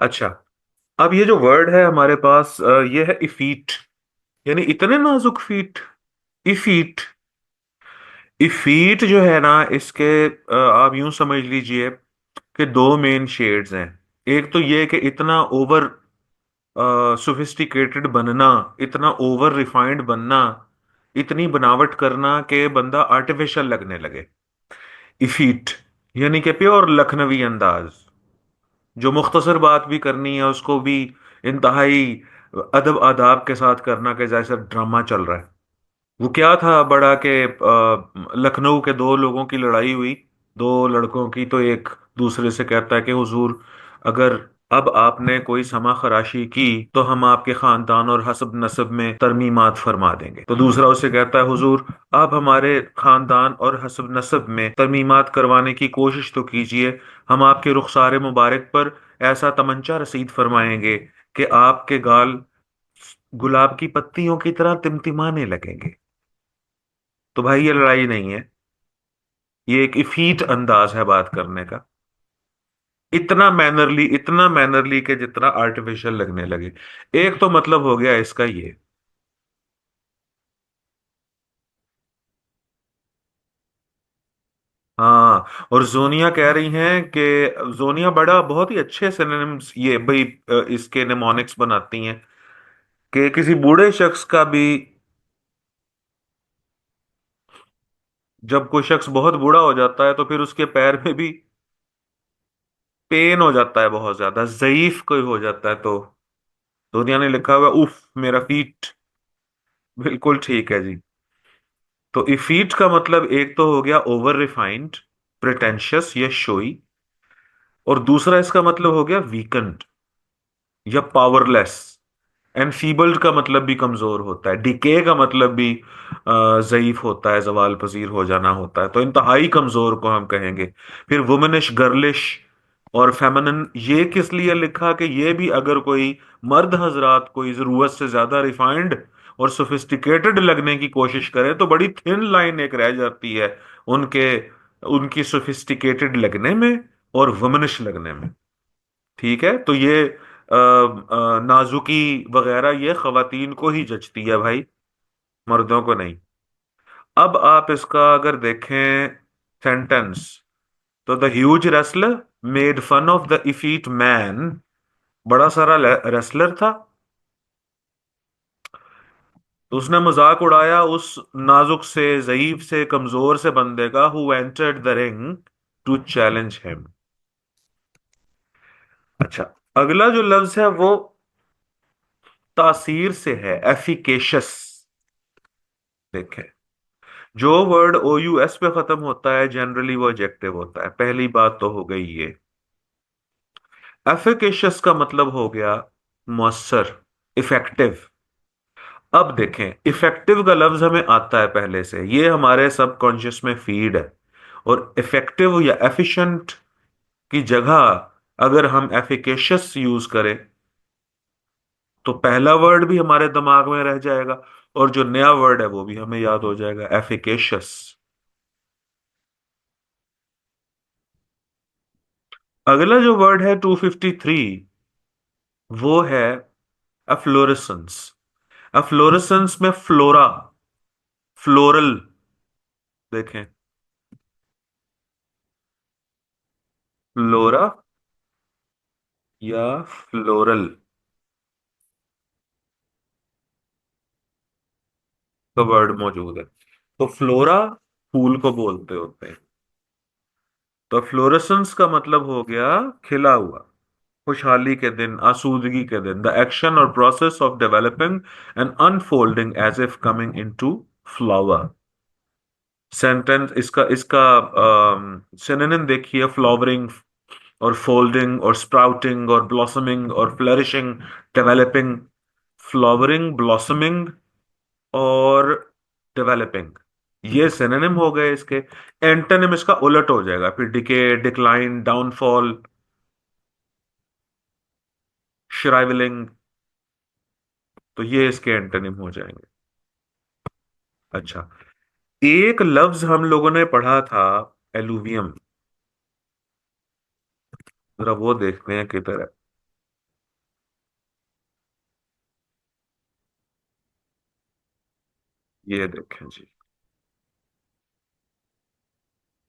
अच्छा, अब ये जो वर्ड है हमारे पास, ये है इफीट, यानी इतने नाजुक फीट। इफीट। इफीट जो है ना, इसके आप यूं समझ लीजिए कि दो मेन शेड्स हैं। एक तो ये कि इतना ओवर सोफिस्टिकेटेड बनना, इतना ओवर रिफाइंड बनना, इतनी बनावट करना कि बंदा आर्टिफिशियल लगने लगे। इफीट यानी कि प्योर लखनवी अंदाज, जो मुख्तसर बात भी करनी है उसको भी इंतहाई अदब आदाब के साथ करना, कि जैसे ड्रामा चल रहा है। वो क्या था बड़ा के, लखनऊ के दो लोगों की लड़ाई हुई, दो लड़कों की। तो एक दूसरे से कहता है कि हुजूर, अगर अब आपने कोई समा खराशी की तो हम आपके खानदान और हसब नसब में तरमीमात फरमा देंगे। तो दूसरा उससे कहता है, हुजूर आप हमारे खानदान और हसब नसब में तरमीमात करवाने की कोशिश तो कीजिए, हम आपके रुखसार मुबारक पर ऐसा तमंचा रसीद फरमाएंगे कि आपके गाल गुलाब की पत्तियों की तरह तिमतिमाने लगेंगे। तो भाई ये लड़ाई नहीं है, ये एक इफीट अंदाज है बात करने का। इतना मैनरली के जितना आर्टिफिशियल लगने लगे। एक तो मतलब हो गया इसका ये। हाँ, और जोनिया कह रही हैं कि जोनिया बड़ा बहुत ही अच्छे सिनोनिम्स ये भाई इसके नेमोनिक्स बनाती हैं, कि किसी बूढ़े शख्स का भी, जब कोई शख्स बहुत बूढ़ा हो जाता है तो फिर उसके पैर में भी पेन हो जाता है, बहुत ज्यादा जयीफ कोई हो जाता है। तो दुनिया ने लिखा हुआ, उफ मेरा फीट। बिल्कुल ठीक है जी। तो इफीट का मतलब एक तो हो गया ओवर रिफाइंड, प्रिटेंशियस या शोई, और दूसरा इसका मतलब हो गया वीकेंड या पावरलेस। एनफीबल्ड का मतलब भी कमजोर होता है, डिके का मतलब भी जयीफ होता है, जवाल पजीर हो जाना होता है। तो इंतहाई कमजोर को हम कहेंगे। फिर वुमनिश, गर्लिश और फेमिनिन, ये किस लिए लिखा कि ये भी अगर कोई मर्द हजरात कोई जरूरत से ज्यादा रिफाइंड और सोफिस्टिकेटेड लगने की कोशिश करे तो बड़ी थिन लाइन एक रह जाती है उनके, उनकी सोफिस्टिकेटेड लगने में और वुमनिश लगने में। ठीक है, तो ये नाजुकी वगैरह ये खवातीन को ही जचती है भाई, मर्दों को नहीं। अब आप इसका अगर देखें सेंटेंस, तो the huge wrestler made fun of the effete man. बड़ा सारा रेसलर था, तो उसने मजाक उड़ाया उस नाजुक से, जयीफ से, कमजोर से बंदे का, who entered the ring to challenge him. अच्छा, अगला जो लफ्ज है वो तासीर से है, एफिकेशस। देखें, जो वर्ड ओ यू एस पे खत्म होता है जनरली वो एडजेक्टिव होता है। पहली बात तो हो गई ये। एफिकेशियस का मतलब हो गया मौसर, इफेक्टिव। अब देखें, इफेक्टिव का लफ्ज हमें आता है पहले से, ये हमारे सबकॉन्शियस में फीड है। और इफेक्टिव या एफिशिएंट की जगह अगर हम एफिकेशियस यूज करें तो पहला वर्ड भी हमारे दिमाग में रह जाएगा, और जो नया वर्ड है वो भी हमें याद हो जाएगा, एफिकेशियस। अगला जो वर्ड है 253, वो है अफ्लोरेसेंस। अफ्लोरेसेंस में फ्लोरा, फ्लोरल। देखें, फ्लोरा या फ्लोरल का वर्ड मौजूद है। तो फ्लोरा फूल को बोलते होते हैं। तो फ्लोरेसेंस का मतलब हो गया खिला हुआ, खुशहाली के दिन, आसूदगी के दिन। द एक्शन और process of developing and unfolding as if coming into flower. Sentence इसका इसका सिनोनिम देखिए, फ्लावरिंग और फोल्डिंग और स्प्राउटिंग और ब्लॉसमिंग और फ्लरिशिंग, डेवलपिंग। फ्लावरिंग, ब्लॉसमिंग और डेवलपिंग, ये सिनोनिम हो गए इसके। एंटोनिम इसका उलट हो जाएगा फिर, डिके, डिक्लाइन, डाउनफॉल, श्राइवलिंग। तो ये इसके एंटोनिम हो जाएंगे। अच्छा, एक लफ्ज हम लोगों ने पढ़ा था, एलुवियम। जरा वो देखते हैं किधर है। ये देखें जी,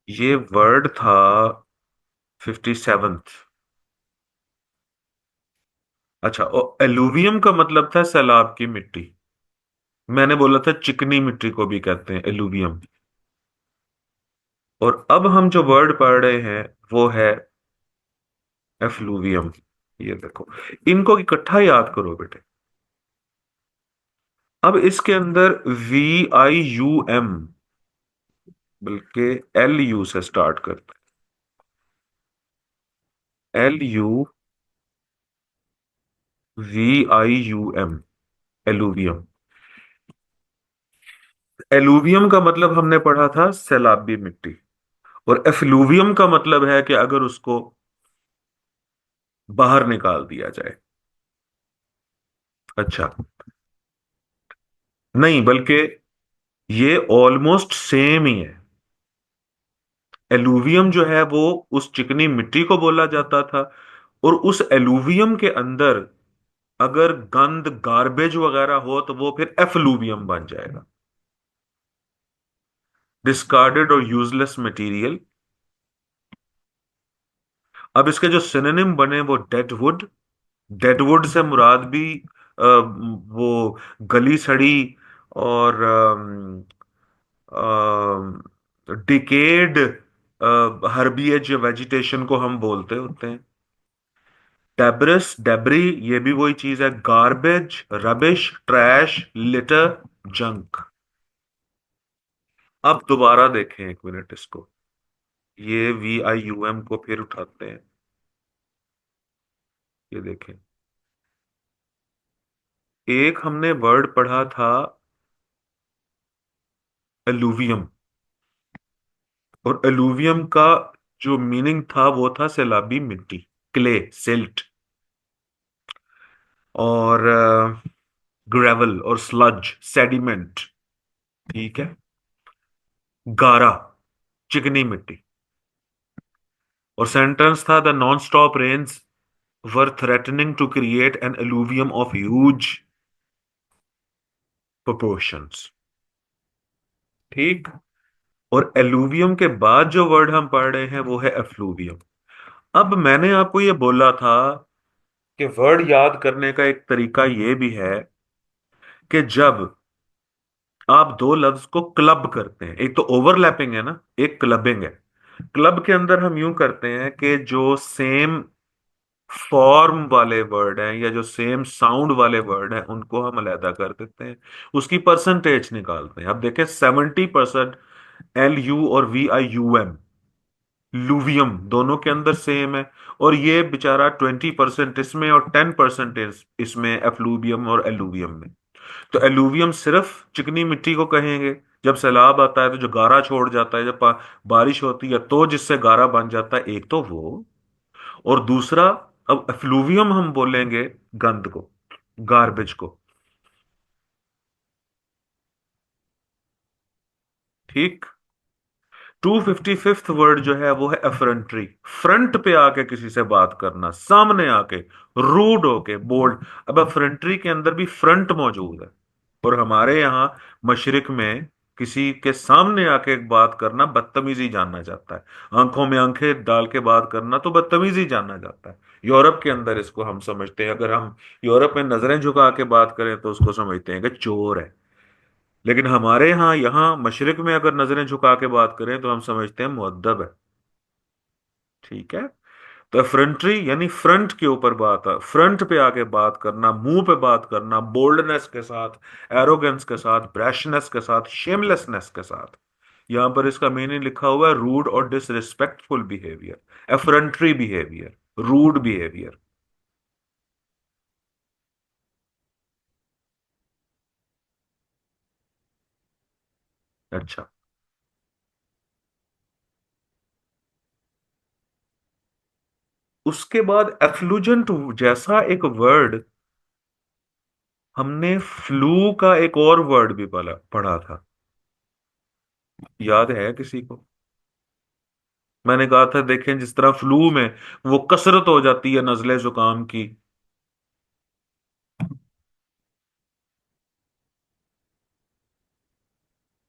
ये वर्ड था 57th। अच्छा, और एलुवियम का मतलब था सैलाब की मिट्टी। मैंने बोला था चिकनी मिट्टी को भी कहते हैं एलुवियम। और अब हम जो वर्ड पढ़ रहे हैं वो है एफ्लूवियम। ये देखो, इनको इकट्ठा याद करो बेटे। अब इसके अंदर VIUM, बल्कि LU से स्टार्ट करते हैं। LUVIUM, alluvium. एलुवियम का मतलब हमने पढ़ा था सैलाबी मिट्टी। और एफ्लूवियम का मतलब है कि अगर उसको बाहर निकाल दिया जाए। अच्छा, नहीं, बल्कि ये ऑलमोस्ट सेम ही है। एलुवियम जो है वो उस चिकनी मिट्टी को बोला जाता था। और उस एलुवियम के अंदर अगर गंद गार्बेज वगैरह हो तो वो फिर एफ्लूवियम बन जाएगा। डिस्कार्डेड और यूजलेस मटेरियल। अब इसके जो सिनोनिम बने वो डेडवुड। डेडवुड से मुराद भी वो गली सड़ी और डिकेड हर्बियज वेजिटेशन को हम बोलते होते हैं। डेब्रिस, डेब्री, ये भी वही चीज है। Garbage, rubbish, trash, litre, junk. अब दोबारा देखें एक मिनट इसको। ये VIUM को फिर उठाते हैं। ये देखें, एक हमने वर्ड पढ़ा था एलुवियम। और एलुवियम का जो मीनिंग था वो था सैलाबी मिट्टी, क्ले, सिल्ट, और ग्रेवल और स्लज, सेडिमेंट। ठीक है। गारा, चिकनी मिट्टी। और सेंटेंस था the non stop rains were threatening to create an alluvium of huge proportions. ठीक। और एलुवियम के बाद जो वर्ड हम पढ़ रहे हैं वो है एफ्लूवियम। अब मैंने आपको ये बोला था कि वर्ड याद करने का एक तरीका ये भी है कि जब आप दो लफ्ज को क्लब करते हैं, एक तो ओवरलैपिंग है ना, एक क्लबिंग है। क्लब के अंदर हम यूं करते हैं कि जो सेम फॉर्म वाले वर्ड हैं या जो सेम साउंड वाले वर्ड हैं उनको हम अलहदा कर देते हैं, उसकी परसेंटेज निकालते हैं। अब देखें, 70% LU और VIUM, लुवियम, दोनों के अंदर सेम है। और ये बेचारा 20% इसमें और 10% इसमें, एफ्लूवियम और एलुवियम में। तो एलुवियम सिर्फ चिकनी मिट्टी को कहेंगे। जब सैलाब आता है तो जो गारा छोड़ जाता है, जब बारिश होती है तो जिससे गारा बन जाता है, एक तो वो। और दूसरा, अब एफ्लूवियम हम बोलेंगे गंद को, गार्बेज को। ठीक। 255th वर्ड जो है वो है एफरेंट्री। फ्रंट पे आके किसी से बात करना, सामने आके, रूड होके, बोल्ड। अब एफरेंट्री के अंदर भी फ्रंट मौजूद है। और हमारे यहाँ मशरिक में किसी के सामने आके एक बात करना बदतमीजी जाना जाता है। आंखों में आंखें डाल के बात करना तो बदतमीजी जाना जाता है। यूरोप के अंदर इसको हम समझते हैं, अगर हम यूरोप में नजरें झुका के बात करें तो उसको समझते हैं कि चोर है। लेकिन हमारे यहाँ मशरिक में अगर नजरें झुका के बात करें तो हम समझते हैं मुअद्दब है। ठीक है। तो फ्रंट्री यानी फ्रंट के ऊपर बात है, फ्रंट पे आके बात करना, मुंह पे बात करना, बोल्डनेस के साथ, एरोगेंस के साथ, ब्रैशनेस के साथ, शेमलेसनेस के साथ। यहां पर इसका मीनिंग लिखा हुआ है रूड और disrespectful behaviour, effrontery behaviour, rude behaviour. अच्छा, उसके बाद एफ्लुजेंट जैसा एक वर्ड, हमने फ्लू का एक और वर्ड भी पढ़ा था। याद है किसी को? मैंने कहा था देखें, जिस तरह फ्लू में वो कसरत हो जाती है नजले जुकाम की।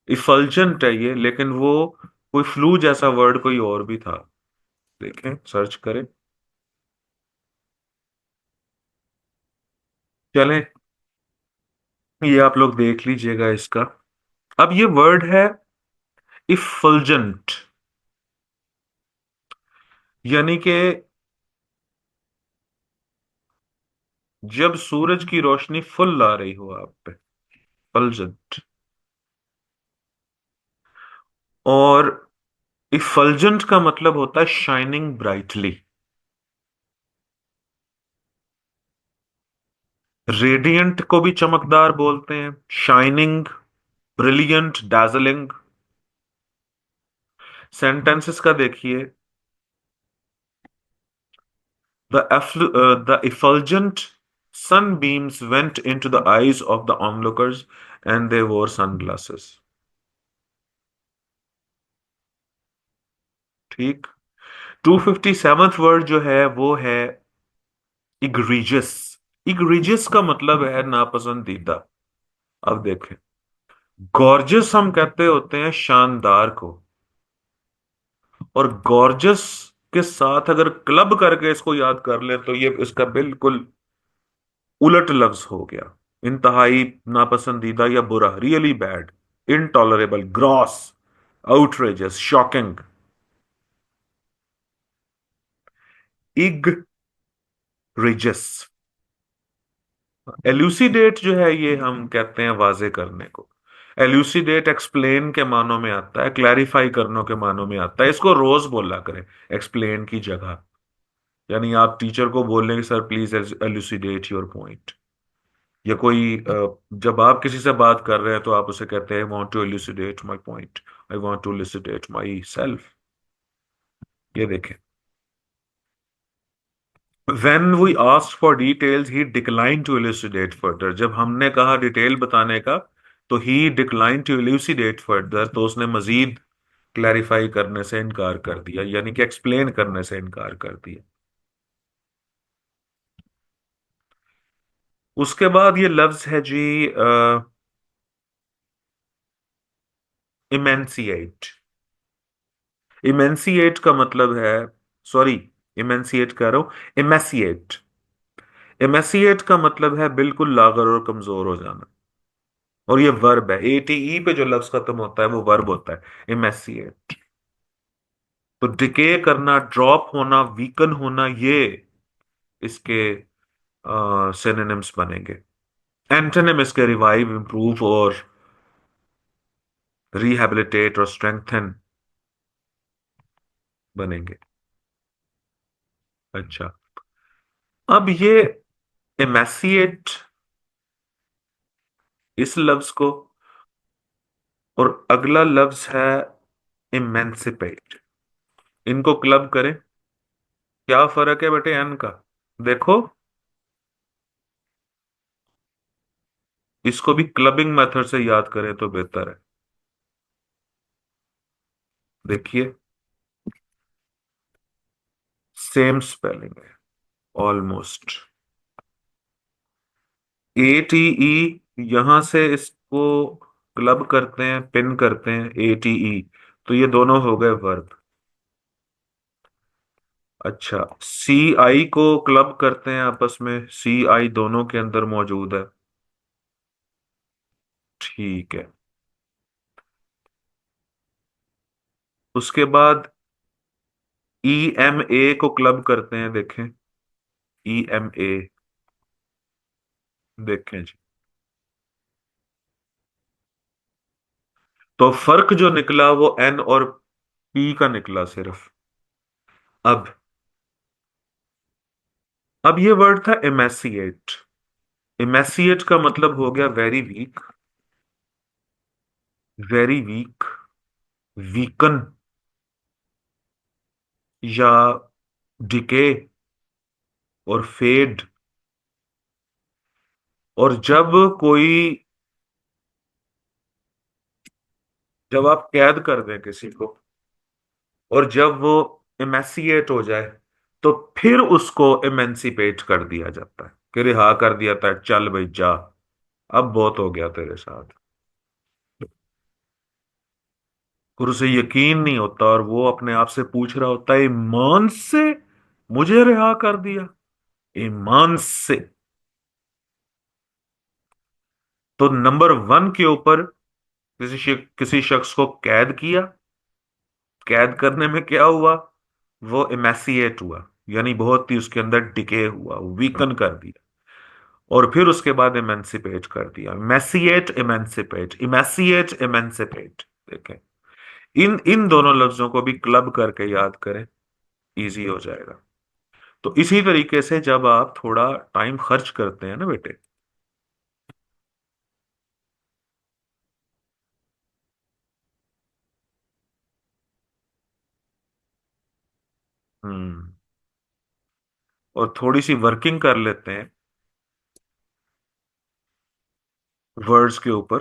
इफल्जेंट है ये, लेकिन वो कोई फ्लू जैसा वर्ड कोई और भी था। देखें, सर्च करें। चलें, ये आप लोग देख लीजिएगा इसका। अब ये वर्ड है इफल्जेंट, यानी कि जब सूरज की रोशनी फुल आ रही हो आप पे, फल्जेंट। और इफल्जेंट का मतलब होता है शाइनिंग ब्राइटली। रेडियंट को भी चमकदार बोलते हैं, शाइनिंग, ब्रिलियंट, dazzling। सेंटेंसेस का देखिए। The effulgent sunbeams went into the eyes of the onlookers and they wore sunglasses। ठीक। 257th वर्ड जो है वो है इग्रीजियस। इग्रीजियस का मतलब है नापसंदीदा। अब देखें, गॉर्जियस हम कहते होते हैं शानदार को, और गॉर्जियस के साथ अगर क्लब करके इसको याद कर ले तो ये इसका बिल्कुल उलट लफ्ज हो गया। इंतहाई नापसंदीदा या बुरा, really bad, intolerable, gross, outrageous, shocking. Egregious. Elucidate जो है ये हम कहते हैं वाजे करने को। एल्यूसिडेट एक्सप्लेन के मानों में आता है, क्लैरिफाई करने के मानों में आता है। इसको रोज बोला करें एक्सप्लेन की जगह। यानी आप टीचर को बोल रहे हैं sir please elucidate your point. या कोई जब आप किसी से बात कर रहे हैं तो आप उसे कहते हैं want to elucidate my point, I want to elucidate myself. ये देखें, when we asked for details he declined to elucidate further। जब हमने कहा डिटेल बताने का तो he declined to elucidate further, तो उसने मजीद क्लैरिफाई करने से इनकार कर दिया, यानी कि एक्सप्लेन करने से इनकार कर दिया। उसके बाद ये लफ्ज है जी इमेंसिएट। इमेंसिएट का मतलब है, सॉरी, इमेंसिएट कह रहा हूं, इमेसिएट। इमेसिएट का मतलब है बिल्कुल लागर और कमजोर हो जाना। और ये वर्ब है, एटीई पे जो लफ्ज खत्म होता है वो वर्ब होता है, इमेसिएट। तो डिके करना, ड्रॉप होना, वीकन होना, ये इसके सिनोनिम्स बनेंगे। एंटोनिम इसके रिवाइव, इंप्रूव और रिहैबिलिटेट और स्ट्रेंथन बनेंगे। अच्छा, अब ये इमेसिएट इस लफ्ज को, और अगला लफ्ज है इमेंसिपेट, इनको क्लब करें। क्या फर्क है बेटे एन का? देखो, इसको भी क्लबिंग मेथड से याद करें तो बेहतर है। देखिए, सेम स्पेलिंग है ऑलमोस्ट। एटीई, यहां से इसको क्लब करते हैं, पिन करते हैं, एटीई, तो ये दोनों हो गए वर्ब। अच्छा, सी आई को क्लब करते हैं आपस में, सी आई दोनों के अंदर मौजूद है। ठीक है। उसके बाद ई एम ए को क्लब करते हैं, देखें, ई एम ए, देखें जी। तो फर्क जो निकला वो एन और पी का निकला सिर्फ। अब अब ये वर्ड था एमेसिएट। एमेसिएट का मतलब हो गया very weak, very weak, weaken, या डिके और फेड। और जब आप कैद कर दें किसी को और जब वो इमेसिएट हो जाए तो फिर उसको इमेंसिपेट कर दिया जाता है, कि रिहा कर दिया था, चल भाई जा, अब बहुत हो गया तेरे साथ। और उसे यकीन नहीं होता, और वो अपने आप से पूछ रहा होता है, ईमान से मुझे रिहा कर दिया, ईमान से। तो नंबर वन के ऊपर किसी शख्स को कैद किया। कैद करने में क्या हुआ? वो इमेसिएट हुआ, यानी बहुत ही उसके अंदर डिके हुआ, वीकन कर दिया। और फिर उसके बाद इमेंसिपेट कर दिया। इमेसिएट, इमेंसिपेट, इमेसिएट, इमेंसिपेट। देखें, इन इन दोनों लफ्जों को भी क्लब करके याद करें, इजी हो जाएगा। तो इसी तरीके से जब आप थोड़ा टाइम खर्च करते हैं ना बेटे। हम्म। और थोड़ी सी वर्किंग कर लेते हैं वर्ड्स के ऊपर,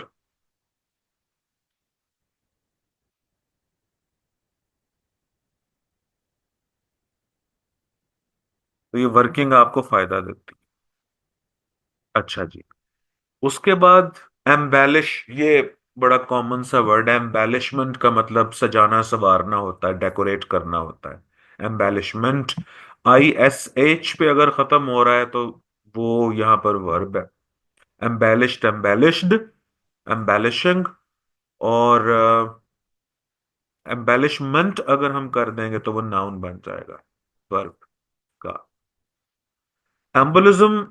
तो ये वर्किंग आपको फायदा देती है। अच्छा जी। उसके बाद एम्बेलिश, ये बड़ा कॉमन सा वर्ड है। एम्बेलिशमेंट का मतलब सजाना संवारना होता है, डेकोरेट करना होता है। एम्बेलिशमेंट, ISH पे अगर खत्म हो रहा है तो वो यहां पर वर्ब है। Embellished, embellished, embellishing. और एम्बेलिशमेंट अगर हम कर देंगे तो वो नाउन बन जाएगा वर्ब का। एम्बोलिज्म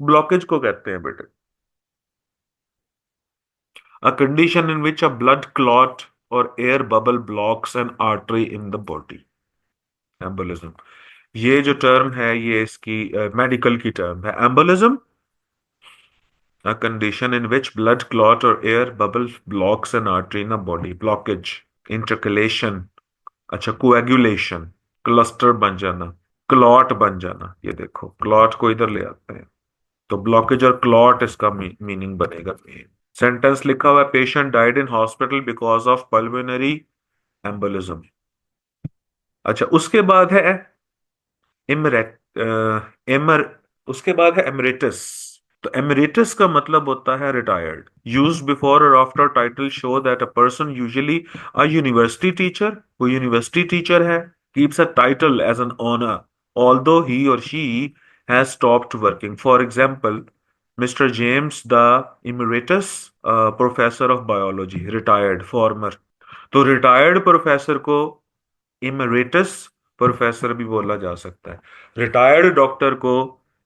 ब्लॉकेज को कहते हैं बेटे। A condition in which a blood clot or air bubble blocks an artery in the body. Embolism, ये जो टर्म है ये इसकी मेडिकल की टर्म है। Embolism, a condition in which blood clot or air bubble blocks an artery in a body. Blockage, intercalation, अच्छा coagulation, cluster बन जाना, क्लॉट बन जाना। ये देखो, क्लॉट को इधर ले आते हैं, तो ब्लॉकेज और क्लॉट इसका मीनिंग बनेगा। सेंटेंस लिखा हुआ है, patient died in hospital because of pulmonary embolism. अच्छा, उसके बाद है इमरेट एमर उसके बाद है एमरेटस। तो एमरेटस का मतलब होता है रिटायर्ड। यूज बिफोर और after title show that a person, usually a university teacher, वो यूनिवर्सिटी टीचर है, keeps a title as an honour although he और she has stopped working. For example, mister James the emeritus professor of biology, retired, former. तो retired professor को emeritus professor भी बोला जा सकता है। रिटायर्ड डॉक्टर को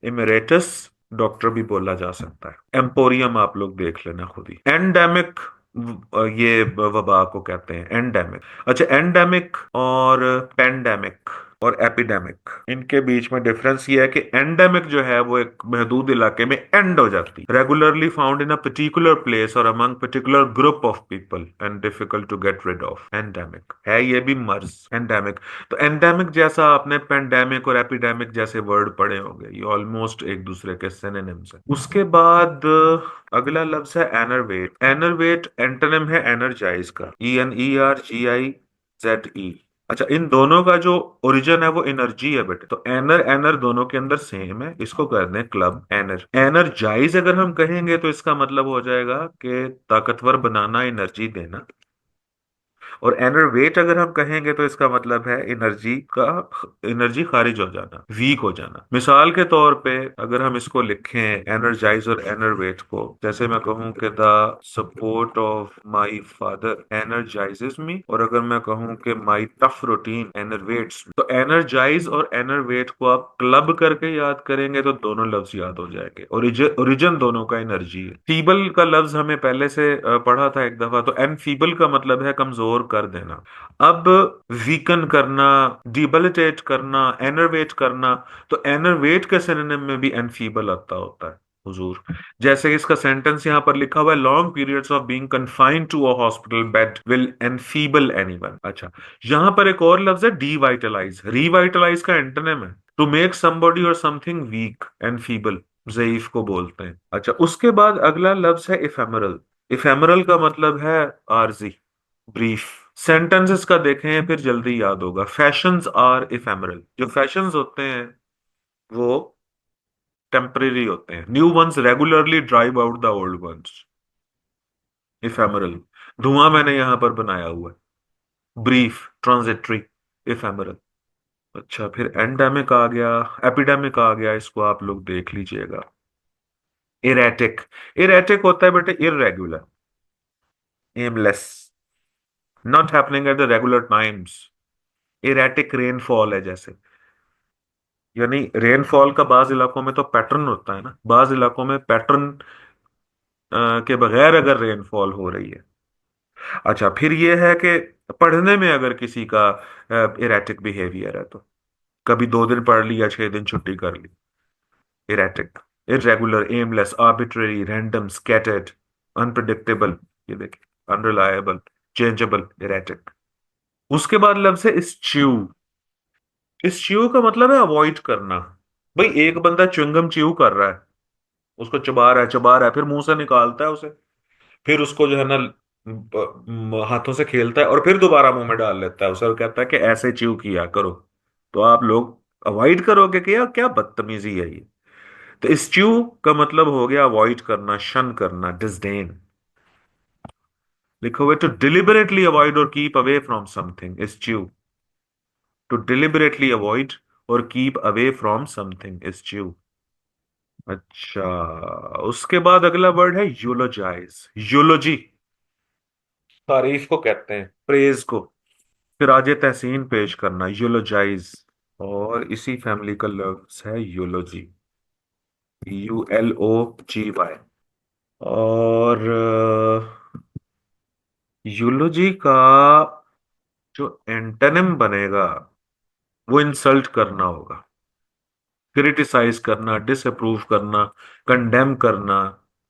इमरेटस डॉक्टर भी बोला जा सकता है। एम्पोरियम आप लोग देख लेना खुद ही। एंडेमिक, ये वबा को कहते हैं एंडेमिक। अच्छा, एंडेमिक और पेंडेमिक और एपिडेमिक, इनके बीच में डिफरेंस ये है कि एंडेमिक जो है वो एक महदूद इलाके में एंड हो जाती है, regularly found in a particular place और among particular group of people and difficult to get rid of. Endemic है ये भी मर्ज, एंडेमिक। तो एंडेमिक जैसा आपने पेंडेमिक और एपिडेमिक जैसे वर्ड पढ़े होंगे, ये ऑलमोस्ट एक दूसरे के सिनोनिम्स है। उसके बाद अगला लफ्ज है एनरवेट। एनरवेट एंटोनिम है एनर्जाइज का, ENERGIZE। अच्छा, इन दोनों का जो ओरिजिन है वो एनर्जी है बेटे। तो एनर एनर दोनों के अंदर सेम है, इसको कर दें क्लब। एनर एनर्जाइज अगर हम कहेंगे तो इसका मतलब हो जाएगा कि ताकतवर बनाना, एनर्जी देना। और एनर्वेट अगर हम कहेंगे तो इसका मतलब है एनर्जी खारिज हो जाना, वीक हो जाना। मिसाल के तौर पे अगर हम इसको लिखें, एनर्जाइज और एनर्वेट को, जैसे मैं कहूं कि the support of my father energises me, और अगर मैं कहूं कि माई टफ रूटीन एनर्वेट्स, तो एनर्जाइज और एनर्वेट को आप क्लब करके याद करेंगे तो दोनों लफ्ज याद हो जाएंगे। ओरिजिन दोनों का एनर्जी है। फीबल का लफ्ज हमें पहले से पढ़ा था एक दफा, तो एनफीबल का मतलब है कमजोर कर देना। अब वीकन करना, डिबिलिटेट करना, एनर्वेट करना, तो एनर्वेट के सिनोनिम में भी एनफीबल आता होता है हुजूर। जैसे इसका सेंटेंस यहां पर लिखा हुआ है, long periods of being confined to a hospital bed will enfeeble anyone. अच्छा, यहां पर एक और लफ्ज है डिवाइटलाइज। रिवाइटलाइज का एंटोनिम है टू मेक समबॉडी और समथिंग वीक एंड फीबल, ज़ईफ को बोलते हैं। अच्छा, उसके बाद अगला लफ्ज है इफेमरल। इफेमरल का मतलब है आरजी, ब्रीफ। सेंटेंसेस का देखें फिर जल्दी याद होगा। फैशंस आर इफेमरल, जो फैशंस होते हैं वो टेम्परेरी होते हैं। New ones regularly drive out the old ones. Ephemeral. धुआं मैंने यहां पर बनाया हुआ है, ब्रीफ, ट्रांजिटरी, इफेमरल। अच्छा, फिर एंडेमिक आ गया, एपिडेमिक आ गया, इसको आप लोग देख लीजिएगा। इरेटिक। इरेटिक होता है बेटे irregular, aimless, not happening at the regular times. Erratic rainfall है जैसे, यानी रेनफॉल का बाज इलाकों में तो पैटर्न होता है ना, बाज इलाकों में पैटर्न के बगैर अगर रेनफॉल हो रही है। अच्छा, फिर ये है कि पढ़ने में अगर किसी का इरेटिक बिहेवियर है तो कभी 2 दिन पढ़ ली या 6 दिन छुट्टी कर ली। Erratic, irregular, aimless, arbitrary, random, scattered, unpredictable, ये देखिए, अनरिलायबल, चेंजेबल, इरेटिक। उसके बाद लफ्ज है स्च्यू। स्च्यू का मतलब है अवॉइड करना। भाई एक बंदा च्युइंगम च्यू कर रहा है, उसको चबा रहा है, चबा रहा है, फिर मुंह से निकालता है उसे, फिर उसको जो है ना हाथों से खेलता है और फिर दोबारा मुंह में डाल लेता है उसे और कहता है कि ऐसे च्यू किया करो। तो आप लोग अवॉइड करोगे कि यार क्या बदतमीजी है ये। तो स्च्यू का मतलब हो गया अवॉइड करना, शन करना, डिसडेन। लिखो हुए टू डिलिबरेटली अवॉइड और keep away from something, eschew. To deliberately avoid और keep away from something, eschew. अच्छा, उसके बाद अगला वर्ड है यूलोजाइज। यूलोजी तारीफ को कहते हैं, प्रेज को। फिर आगे तहसीन पेश करना, यूलोजाइज। और इसी फैमिली का लफ्ज है यूलोजी, ULOGY। और यूलोजी का जो एंटोनिम बनेगा वो इंसल्ट करना होगा, क्रिटिसाइज करना, डिसअप्रूव करना, कंडेम करना,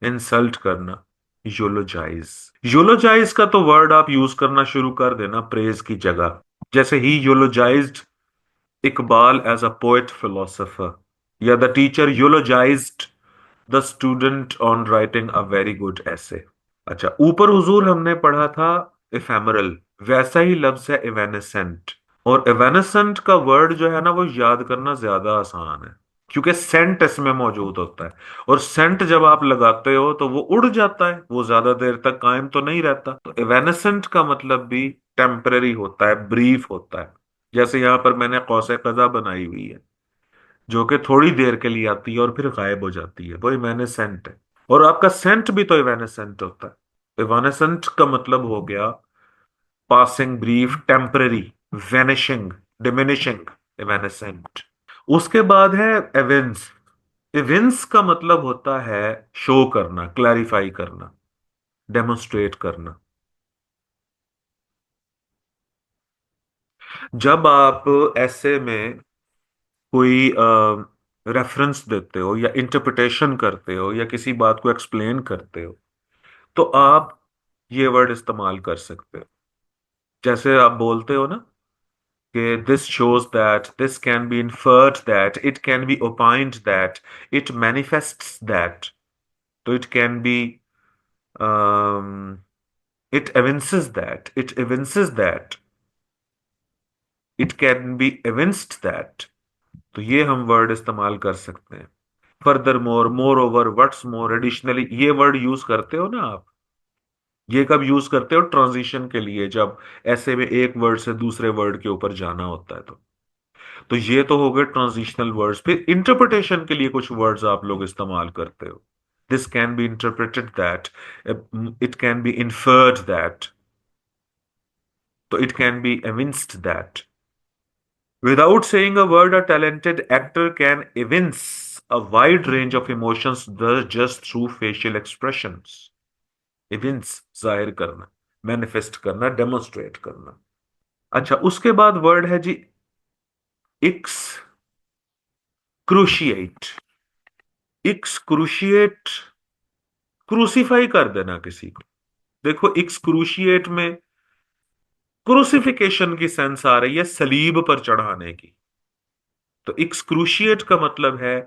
इंसल्ट करना, यूलोजाइज। यूलोजाइज का तो वर्ड आप यूज करना शुरू कर देना प्रेज की जगह। जैसे ही eulogised Iqbal as a poet philosopher, या the teacher eulogised the student on writing a very good essay. अच्छा, ऊपर हुजूर हमने पढ़ा था इफेमरल, वैसा ही लफ्ज है इवेनेसेंट। और इवेनेसेंट का वर्ड जो है ना वो याद करना ज्यादा आसान है, क्योंकि सेंट इसमें मौजूद होता है। और सेंट जब आप लगाते हो तो वो उड़ जाता है, वो ज्यादा देर तक कायम तो नहीं रहता। तो इवेनेसेंट का मतलब भी टेम्पररी होता है, ब्रीफ होता है। जैसे यहां पर मैंने कौसे कज़ा बनाई हुई है, जो कि थोड़ी देर के लिए आती है और फिर गायब हो जाती है, वो इवेनेसेंट है। और आपका सेंट भी तो इवेनेसेंट होता है। इवेनेसेंट का मतलब हो गया passing, brief, temporary, vanishing, diminishing, evanescent. उसके बाद है एविंस। इविंस का मतलब होता है शो करना, क्लैरिफाई करना, डेमोन्स्ट्रेट करना। जब आप ऐसे में कोई रेफरेंस देते हो या इंटरप्रिटेशन करते हो या किसी बात को एक्सप्लेन करते हो तो आप ये वर्ड इस्तेमाल कर सकते हो। जैसे आप बोलते हो ना कि this shows that, this can be inferred that, it can be opined that, it manifests that. तो it can be, it evinces that, it evinces that, it can be evinced that। तो ये हम वर्ड इस्तेमाल कर सकते हैं। Furthermore, moreover, what's more, additionally, ये word use करते हो ना आप। ये कब यूज करते हो? ट्रांजिशन के लिए, जब ऐसे में एक वर्ड से दूसरे वर्ड के ऊपर जाना होता है तो ये तो हो गए ट्रांजिशनल वर्ड्स। फिर इंटरप्रिटेशन के लिए कुछ वर्ड्स आप लोग इस्तेमाल करते हो। This can be interpreted that, it can be inferred that, तो it can be evinced that. Without saying a word, a talented actor can evince a wide range of emotions just through facial expressions. Evince, जाहिर करना, manifest करना, demonstrate करना। अच्छा, उसके बाद word है जी इक्स cruciate. इक्स cruciate, crucify कर देना किसी को। देखो, एक्सक्रूशिएट में क्रूसिफिकेशन की सेंस आ रही है, सलीब पर चढ़ाने की। तो एक्सक्रूशिएट का मतलब है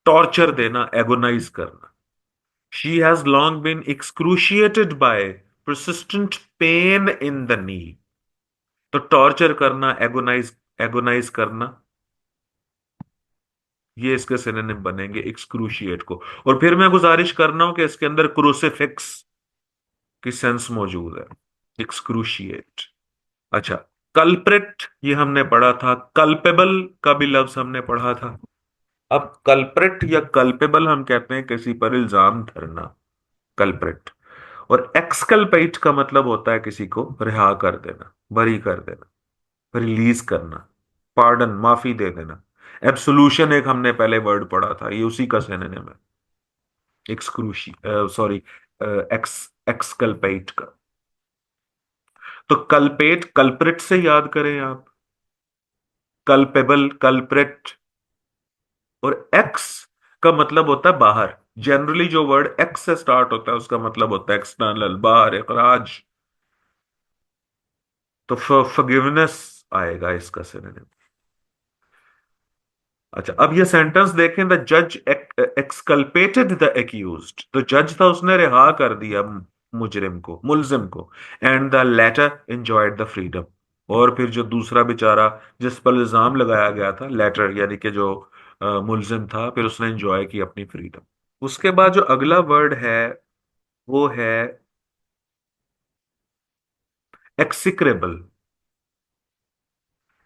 टॉर्चर देना, एगोनाइज करना। She has long been excruciated by persistent pain in the knee। तो टॉर्चर करना, एगोनाइज, एगोनाइज करना, ये इसके सिनोनिम बनेंगे एक्सक्रूशिएट को। और फिर मैं गुजारिश कर रहा हूं कि इसके अंदर क्रूसिफिक्स की सेंस मौजूद है। एक्सक्रूशिएट। अच्छा, कल्प्रिट ये हमने पढ़ा था, कल्पेबल का भी लफ्ज हमने पढ़ा था। अब कल्प्रिट या कल्पेबल हम कहते हैं किसी पर इल्जाम धरना, कल्प्रिट। और एक्सकल्पेट का मतलब होता है किसी को रिहा कर देना, बरी कर देना, रिलीज करना, पार्डन, माफी दे देना। एब्सोल्यूशन एक हमने पहले वर्ड पढ़ा था, ये उसी का सिनोनिम है, एक्सक्रूशी सॉरी, एक्स एक्सकल्पेट का। तो कल्पेट कल्प्रिट से याद करें आप, कल्पेबल कल्प्रिट। और एक्स का मतलब होता है बाहर। जनरली जो वर्ड एक्स से स्टार्ट होता है उसका मतलब होता है एक्सटर्नल, बाहर, इखराज। तो फॉरगिवनेस आएगा इसका सिनोनिम। अच्छा, अब ये सेंटेंस देखें, द जज एक्सकल्पेटेड द एक्यूज्ड। तो जज था, उसने रिहा कर दिया मुजरिम को, मुलजिम को। And the latter enjoyed the freedom. और फिर जो दूसरा बेचारा जिस पर इल्जाम लगाया गया था, लेटर यानी कि जो मुलजिम था, फिर उसने एंजॉय की अपनी फ्रीडम। उसके बाद जो अगला वर्ड है वो है एक्सिक्रेबल।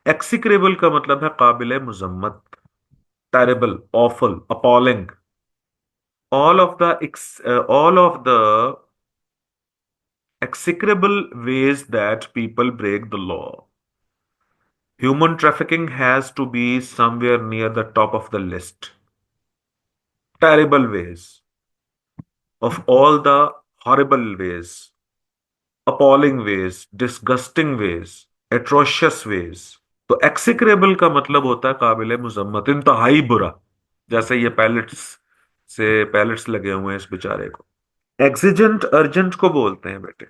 एक्सिक्रेबल का मतलब है काबिल मुजम्मत, terrible, awful, appalling. all of the execrable ways that people break the law. Human trafficking has to be somewhere near the top of the list. Terrible ways, of all the horrible ways, appalling ways, disgusting ways, atrocious ways. तो एक्सिक्रेबल का मतलब होता है काबिल मुजम्मत, इंतहाई बुरा। जैसे ये पैलेट्स से पैलेट्स लगे हुए हैं इस बेचारे को। एक्सिजेंट अर्जेंट को बोलते हैं बेटे।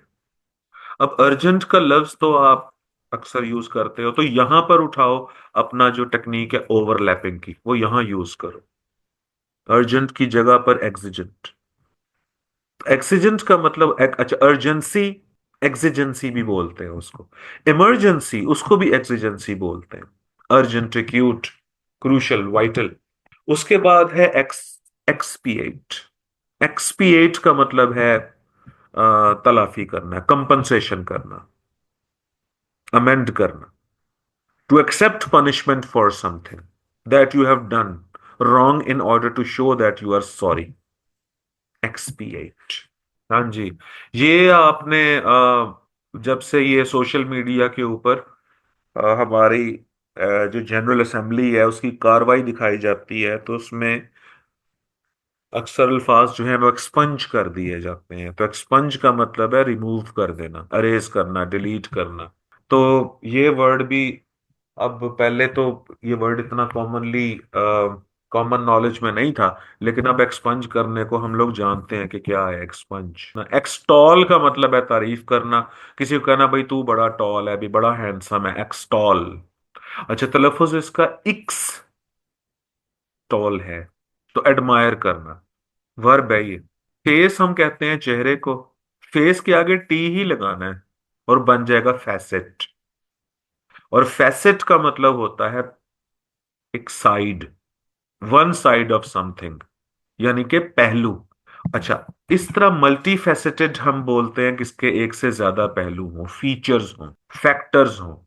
अब अर्जेंट का लफ्ज तो आप अक्सर यूज करते हो, तो यहां पर उठाओ अपना जो टेक्निक है ओवरलैपिंग की, वो यहां यूज करो। अर्जेंट की जगह पर एक्सिजेंट। एक्सिजेंट का मतलब अच्छा, अर्जेंसी एक्सिजेंसी भी बोलते हैं उसको। इमरजेंसी उसको भी एक्सिजेंसी बोलते हैं। Urgent, acute, crucial, vital. उसके बाद है एक्सपिएट। एक्सपिएट का मतलब है तलाफी करना, कंपनसेशन करना, अमेंड करना। To accept punishment for something that you have done wrong in order to show that you are sorry. Expiate. हाँ जी। ये आपने जब से ये सोशल मीडिया के ऊपर हमारी जो जनरल असेंबली है उसकी कार्रवाई दिखाई जाती है, तो उसमें अक्सर अल्फाज जो है वो एक्सपंज कर दिए जाते हैं। तो एक्सपंज का मतलब है रिमूव कर देना, अरेज करना, डिलीट करना। तो ये वर्ड भी, अब पहले तो ये वर्ड इतना कॉमन नॉलेज में नहीं था, लेकिन अब एक्सपंज करने को हम लोग जानते हैं कि क्या है एक्सपंज। एक्सटॉल का मतलब है तारीफ करना, किसी को कहना भाई तू बड़ा टॉल है, भी बड़ा हैंडसम है, एक्सटॉल। अच्छा, तलफ्फुज इसका इक्स टॉल है। तो एडमायर करना, वर्ब है ये। फेस हम कहते हैं चेहरे को, फेस के आगे टी ही लगाना है और बन जाएगा फैसेट। और फैसेट का मतलब होता है एक side, one side of something, यानी कि पहलू। अच्छा, इस तरह मल्टी फैसेटेड हम बोलते हैं किसके एक से ज्यादा पहलू हो, फीचर्स हो, फैक्टर्स हो।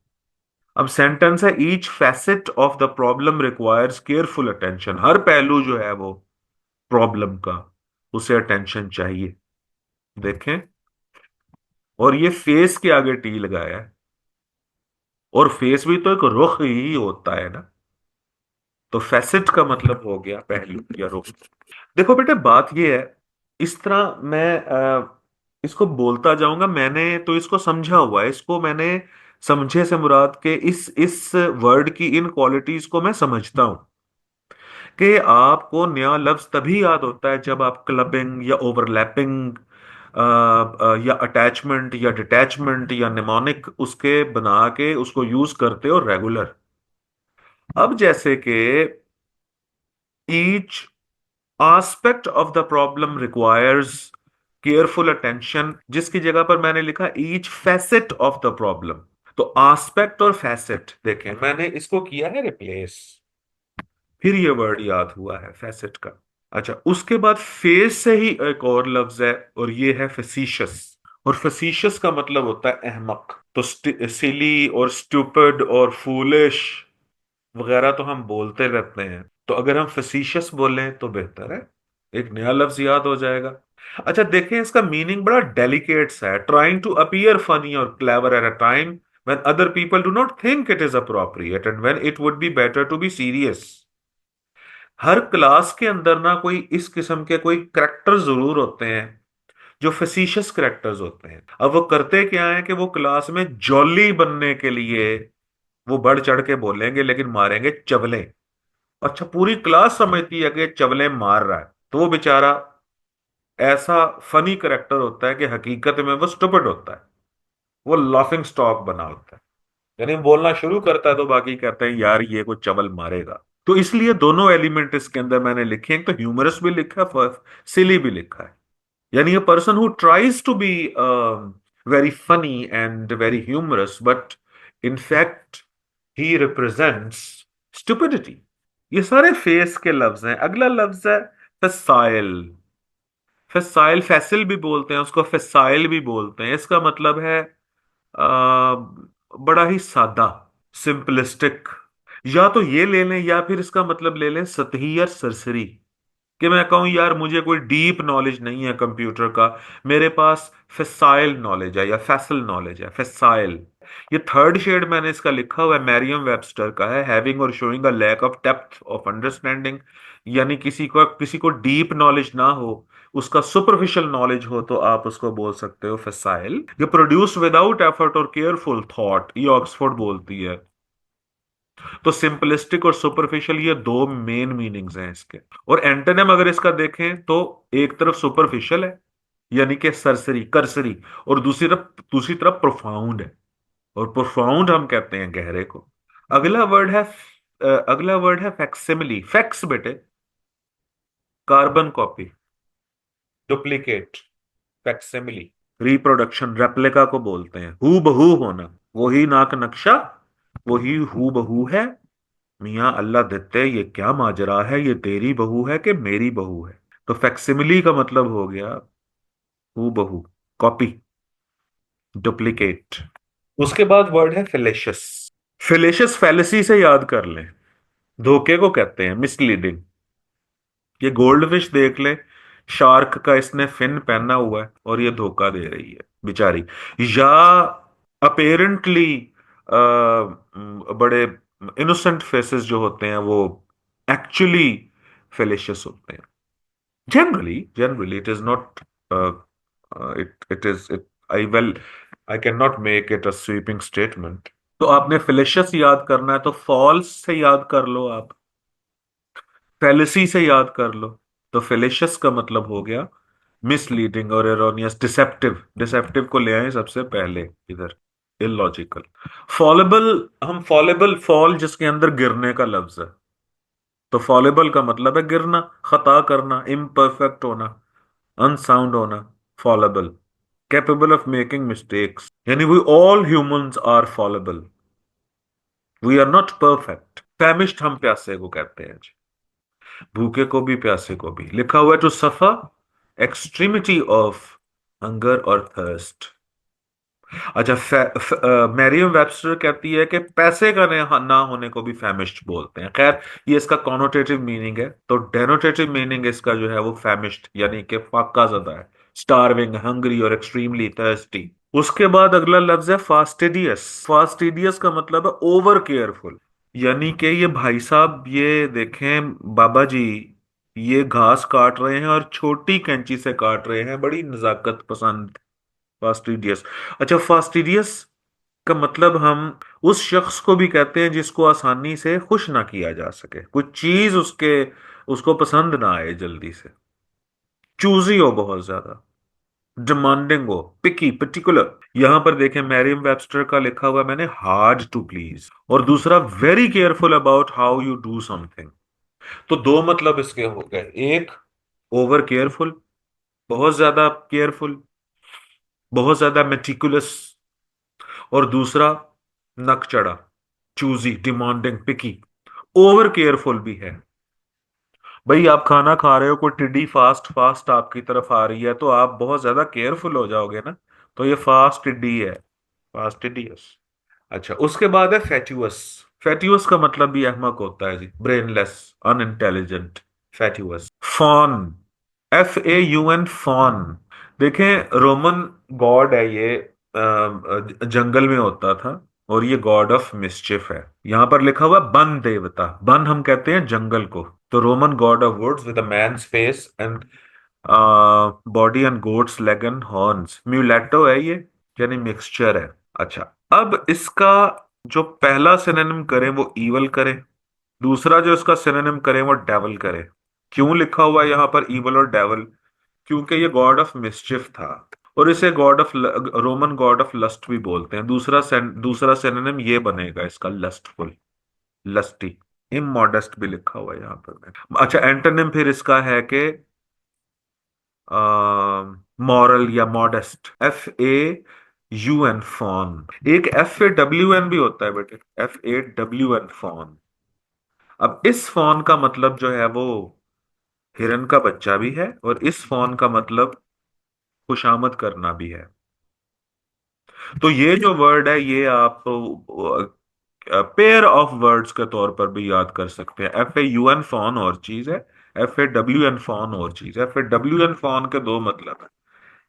अब सेंटेंस है, each facet of the problem requires careful attention. हर पहलू जो है वो प्रॉब्लम का, उसे अटेंशन चाहिए। देखें, और ये फेस के आगे टी लगाया है, और फेस भी तो एक रुख ही होता है ना। तो फैसेट का मतलब हो गया पहलू या रुख। देखो बेटे, बात ये है, इस तरह मैं इसको बोलता जाऊंगा। मैंने तो इसको समझा हुआ है, इसको मैंने समझे से मुराद के इस वर्ड की इन क्वालिटीज को मैं समझता हूं कि आपको नया लफ्ज तभी याद होता है जब आप क्लबिंग या ओवरलैपिंग या अटैचमेंट या डिटैचमेंट या निमोनिक उसके बना के उसको यूज करते हो रेगुलर। अब जैसे कि each aspect of the problem requires careful attention, जिसकी जगह पर मैंने लिखा each facet of the problem। तो aspect और facet देखें, मैंने इसको किया है रिप्लेस, फिर ये वर्ड याद हुआ है facet का। अच्छा, उसके बाद फेस से ही एक और लफ्ज है, और ये है facetious। और फैसिशियस का मतलब होता है अहमक। तो सिली और स्टूपिड और फूलिश वगैरह तो हम बोलते रहते हैं, तो अगर हम फैसिशियस बोलें तो बेहतर है, एक नया लफ्ज याद हो जाएगा। अच्छा देखें, इसका मीनिंग बड़ा डेलिकेट सा है। ट्राइंग टू अपीयर फनी और clever at a time when other people do not think it is appropriate and when it would be better to be serious। Her class के अंदर ना कोई इस किस्म के कोई करेक्टर जरूर होते हैं जो फैसिशियस करेक्टर्स होते हैं। अब वो करते क्या है कि वो क्लास में जॉली बनने के लिए वो बढ़ चढ़ के बोलेंगे लेकिन मारेंगे चवले। अच्छा, पूरी क्लास समझती है कि चवले मार रहा है, तो वो बेचारा ऐसा फनी करेक्टर होता है कि हकीकत में वो स्टूपिड होता है, वो लाफिंग स्टॉक बना होता है। यानी बोलना शुरू करता है तो बाकी कहते हैं यार ये कोई चवल मारेगा। तो इसलिए दोनों एलिमेंट इसके अंदर मैंने लिखे हैं, एक तो ह्यूमरस भी लिखा है, सिली भी लिखा है। यानी a person who tries to be very funny and very humorous but in fact he represents stupidity। ये सारे फेस के लफ्ज हैं। अगला लफ्ज है फसाइल। फसाइल, फैसिल भी बोलते हैं उसको, फसाइल भी बोलते हैं। इसका मतलब है बड़ा ही सादा, सिंपलिस्टिक। या तो ये ले लें या फिर इसका मतलब ले लें सतही या सरसरी। कि मैं कहूं यार मुझे कोई डीप नॉलेज नहीं है कंप्यूटर का, मेरे पास फैसाइल नॉलेज है या फैसल नॉलेज है, फैसाइल। ये थर्ड शेड मैंने इसका लिखा हुआ है, मैरियम वेबस्टर का है, हैविंग और showing a lack of depth of understanding. यानी किसी को डीप नॉलेज ना हो, उसका सुपरफिशियल नॉलेज हो, तो आप उसको बोल सकते हो फैसाइल। ये प्रोड्यूस विदाउट एफर्ट और केयरफुल थॉट, ये ऑक्सफोर्ड बोलती है। तो सिंपलिस्टिक और सुपरफिशियल, ये दो मेन मीनिंग्स हैं इसके। और एंटोनिम अगर इसका देखें तो एक तरफ सुपरफिशियल है यानी कि सरसरी करसरी, और दूसरी तरफ प्रोफाउंड है। और प्रोफाउंड हम कहते हैं गहरे को। अगला वर्ड है फैक्सिमिली। फैक्स बेटे, carbon copy, duplicate, facsimile. Reproduction, replica को बोलते हैं। हू बहू होना, वही नाक नक्शा, वही हू बहू है। मियां अल्लाह देते, ये क्या माजरा है, ये तेरी बहू है कि मेरी बहू है। तो फैक्सिमिली का मतलब हो गया हू बहू, कॉपी, डुप्लीकेट। उसके बाद वर्ड है फेलेशियस। फेलेशियस फैलेसी से याद कर लें, धोखे को कहते हैं, मिसलीडिंग। ये गोल्ड फिश देख ले, शार्क का इसने फिन पहना हुआ है और ये धोखा दे रही है बेचारी। या अपेरेंटली बड़े इनोसेंट फेसेस जो होते हैं वो एक्चुअली फेलिशियस होते हैं। Generally it is not, it is it I well I can not make it a sweeping statement. तो आपने फेलिशियस याद करना है तो फॉल्स से याद कर लो आप, फेलिसी से याद कर लो। तो फेलिशियस का मतलब हो गया मिसलीडिंग और एरोनियस, डिसेप्टिव। डिसेप्टिव को ले आए सबसे पहले इधर, इलॉजिकल। फॉलेबल, हम फॉलेबल, फॉल जिसके अंदर गिरने का लफ्ज है, तो फॉलेबल का मतलब है गिरना, खता करना, इम्परफेक्ट होना, अनसाउंड होना। Fallible, capable of making mistakes. यानी we all humans are fallible, we are not perfect. Famished हम प्यासे को कहते हैं जी, भूखे को भी प्यासे को भी। लिखा हुआ है to suffer extremity of hunger और थर्स्ट। अच्छा, मैरियम वेबस्टर कहती है कि पैसे का ना होने को भी फैमिश्ड बोलते हैं। खैर, ये इसका कॉनोटेटिव मीनिंग है, तो डेनोटेटिव मीनिंग इसका जो है वो फैमिश्ड यानी कि फाका ज़दा है, स्टारविंग, हंग्री और एक्सट्रीमली थर्स्टी। उसके बाद अगला लफ्ज है फास्टिडियस। फास्टिडियस का मतलब है ओवर केयरफुल। यानी कि ये भाई साहब, ये देखें बाबा जी, ये घास काट रहे हैं और छोटी कैंची से काट रहे हैं, बड़ी नजाकत पसंद। फास्टिडियस। अच्छा, फास्टिडियस का मतलब हम उस शख्स को भी कहते हैं जिसको आसानी से खुश ना किया जा सके, कुछ चीज उसको पसंद ना आए जल्दी से, चूजी हो बहुत ज्यादा, डिमांडिंग हो, पिकी, पर्टिकुलर। यहां पर देखें मैरियम वेबस्टर का लिखा हुआ है मैंने, हार्ड टू प्लीज, और दूसरा very careful about how you do something. तो दो मतलब इसके हो गए, एक ओवर केयरफुल, बहुत ज्यादा केयरफुल, बहुत ज्यादा मेटिकुलस, और दूसरा नक चढ़ा, चूजी, डिमांडिंग, पिकी, ओवर केयरफुल भी है। भाई आप खाना खा रहे हो, कोई टिड्डी फास्ट फास्ट आपकी तरफ आ रही है तो आप बहुत ज्यादा केयरफुल हो जाओगे ना, तो ये फास्टिडी है, फास्टिडियस। अच्छा, उसके बाद है फैटिवस। फैटिवस का मतलब भी अहमक होता है जी, brainless, unintelligent, fatuous. Faun, FAUN, faun. देखें, रोमन गॉड है ये, जंगल में होता था, और ये गॉड ऑफ मिस्चिफ है। यहां पर लिखा हुआ बन देवता, बन हम कहते हैं जंगल को। तो Roman god of woods with a man's face and body and goat's leg and horns. Mulatto है ये, यानी मिक्सचर है। अच्छा, अब इसका जो पहला सिनोनिम करें वो ईवल करें, दूसरा जो इसका सिनोनिम करें वो डेवल करें। क्यों लिखा हुआ है यहाँ पर ईवल और डेवल? क्योंकि ये गॉड ऑफ मिस्चिफ था, और इसे god of, Roman god of lust भी बोलते हैं। दूसरा सिनोनिम ये बनेगा इसका, लस्टफुल, लस्टी। इमोडेस्ट भी लिखा हुआ है यहाँ पर। अच्छा, एंटोनिम फिर इसका है कि मॉरल या मॉडेस्ट, FAUN, फॉन। एक FAWN भी होता है बेटे, FAWN, फॉन। अब इस फॉन का मतलब जो है वो हिरन का बच्चा भी है, और इस फॉन का मतलब खुशामद करना भी है। तो ये जो वर्ड है ये आप पेयर ऑफ वर्ड्स के तौर पर भी याद कर सकते हैं। FAUN, फॉन और चीज है, FAWN, फॉन और चीज है। FAWN, फॉन के दो मतलब है।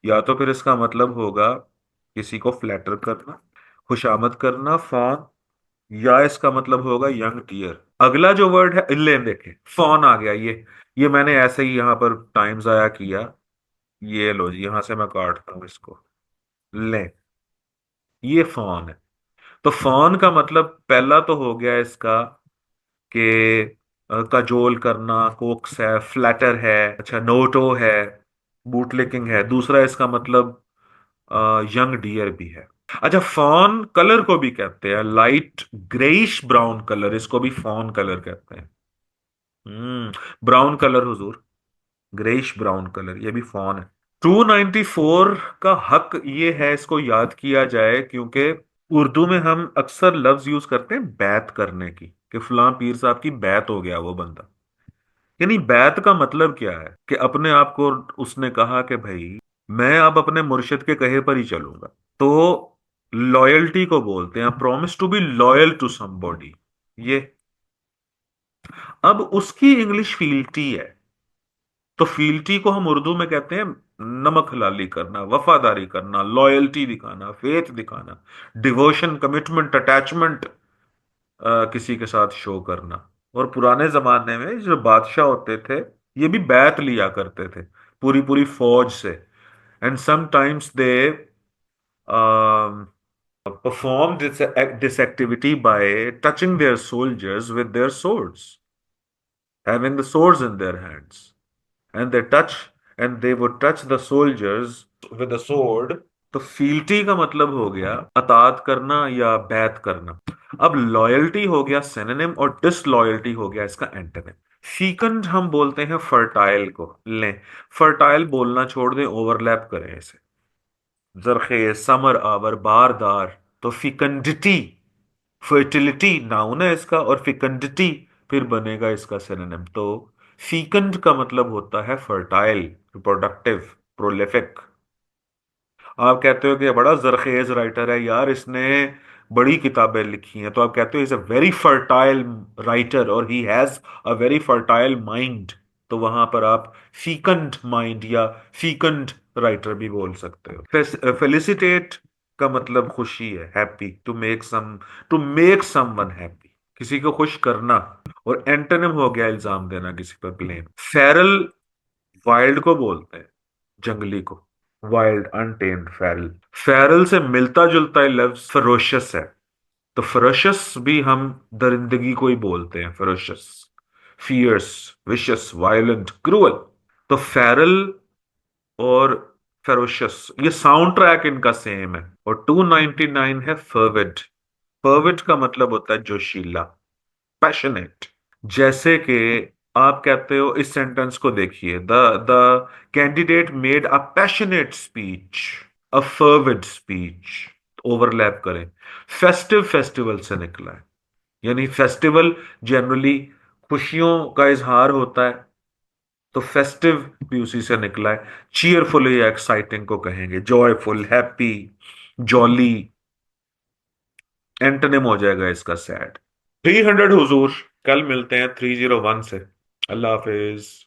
या तो फिर इसका मतलब होगा किसी को फ्लैटर करना, खुशामद करना, फॉन। या इसका मतलब होगा यंग डियर। अगला जो वर्ड है, ले देखे, फॉन आ गया ये मैंने ऐसे ही यहां पर टाइम जाया किया। ये लो जी, यहां से मैं काटता हूं इसको। ले, ये फॉन है। तो फॉन का मतलब पहला तो हो गया इसका कि कजोल करना, कोक्स है, फ्लैटर है, अच्छा, नोटो है, बूटलिकिंग है। दूसरा इसका मतलब यंग डियर भी है। अच्छा, फॉन कलर को भी कहते हैं, लाइट ग्रेइश ब्राउन कलर, इसको भी फॉन कलर कहते हैं। ब्राउन कलर हुजूर, ग्रेइश ब्राउन कलर, ये भी फॉन है। 294 का हक ये है इसको याद किया जाए, क्योंकि उर्दू में हम अक्सर लफ्ज यूज करते हैं बैत करने की, कि फलां पीर साहब की बैत हो गया वो बंदा। यानी बैत का मतलब क्या है, कि अपने आप को उसने कहा कि भाई मैं अब अपने मुर्शिद के कहे पर ही चलूंगा। तो लॉयल्टी को बोलते हैं, promise to be loyal to somebody. ये, अब उसकी इंग्लिश फील्टी है। तो फील्टी को हम उर्दू में कहते हैं नमक हलाली करना, वफादारी करना, लॉयल्टी दिखाना, फेथ दिखाना, डिवोशन, कमिटमेंट, अटैचमेंट किसी के साथ शो करना। और पुराने जमाने में जो बादशाह होते थे, ये भी बैत लिया करते थे पूरी पूरी फौज से। And sometimes they perform this activity by touching their soldiers with their swords, having the swords in their hands. And they would touch the soldiers with a sword. तो फील्टी का मतलब हो गया अतात करना या बैत करना। अब लॉयल्टी हो गया सिनोनिम, और डिसलॉयल्टी हो गया इसका एंटोनिम। फीकंड हम बोलते हैं फर्टाइल को। लें, फर्टाइल बोलना छोड़ दें, ओवरलैप करें इसे। जरखेज, समर आवर, बारदार। तो फिकंडिटी, फर्टिलिटी नाउन है इसका, और फिकंडिटी फिर बनेगा इसका सिनोनिम। तो फीकंड का मतलब होता है फर्टाइल, रिप्रोडक्टिव, प्रोलिफिक। आप कहते हो कि ये बड़ा जरखेज राइटर है यार, इसने बड़ी किताबें लिखी हैं, तो आप कहते हो is a very fertile writer, और he has a very fertile mind. तो वहां पर आप फीकंड माइंड या फीकंड राइटर भी बोल सकते हो। फेलिसिटेट का मतलब खुशी है, happy, to make someone happy, किसी को खुश करना। और एंटोनिम हो गया इल्जाम देना किसी पर, ब्लेम। फेरल, वाइल्ड को बोलते हैं, जंगली को। Wild, untamed, Feral. फेरल से मिलता जुलता ही लफ्ज फरोशस है। तो फरोशस भी हम दरिंदगी को ही बोलते हैं, फरोशस, फियर्स, विशस, वायलेंट, क्रूअल। तो फेरल और फेरोशस, ये साउंड ट्रैक इनका सेम है। और 299 है फर्विड। फर्विड का मतलब होता है जोशीला, पैशनेट। जैसे कि आप कहते हो, इस सेंटेंस को देखिए, the the candidate made a passionate speech, a fervid speech. Overlap करें, फेस्टिव, फेस्टिवल से निकला है। यानी फेस्टिवल जनरली खुशियों का इजहार होता है, तो फेस्टिव भी उसी से निकला है। चीयरफुल या एक्साइटिंग को कहेंगे, जॉयफुल, हैप्पी, जॉली, एंटोनिम हो जाएगा इसका सैड। 300 हुजूर, कल मिलते हैं 301 से। अल्लाह हाफिज।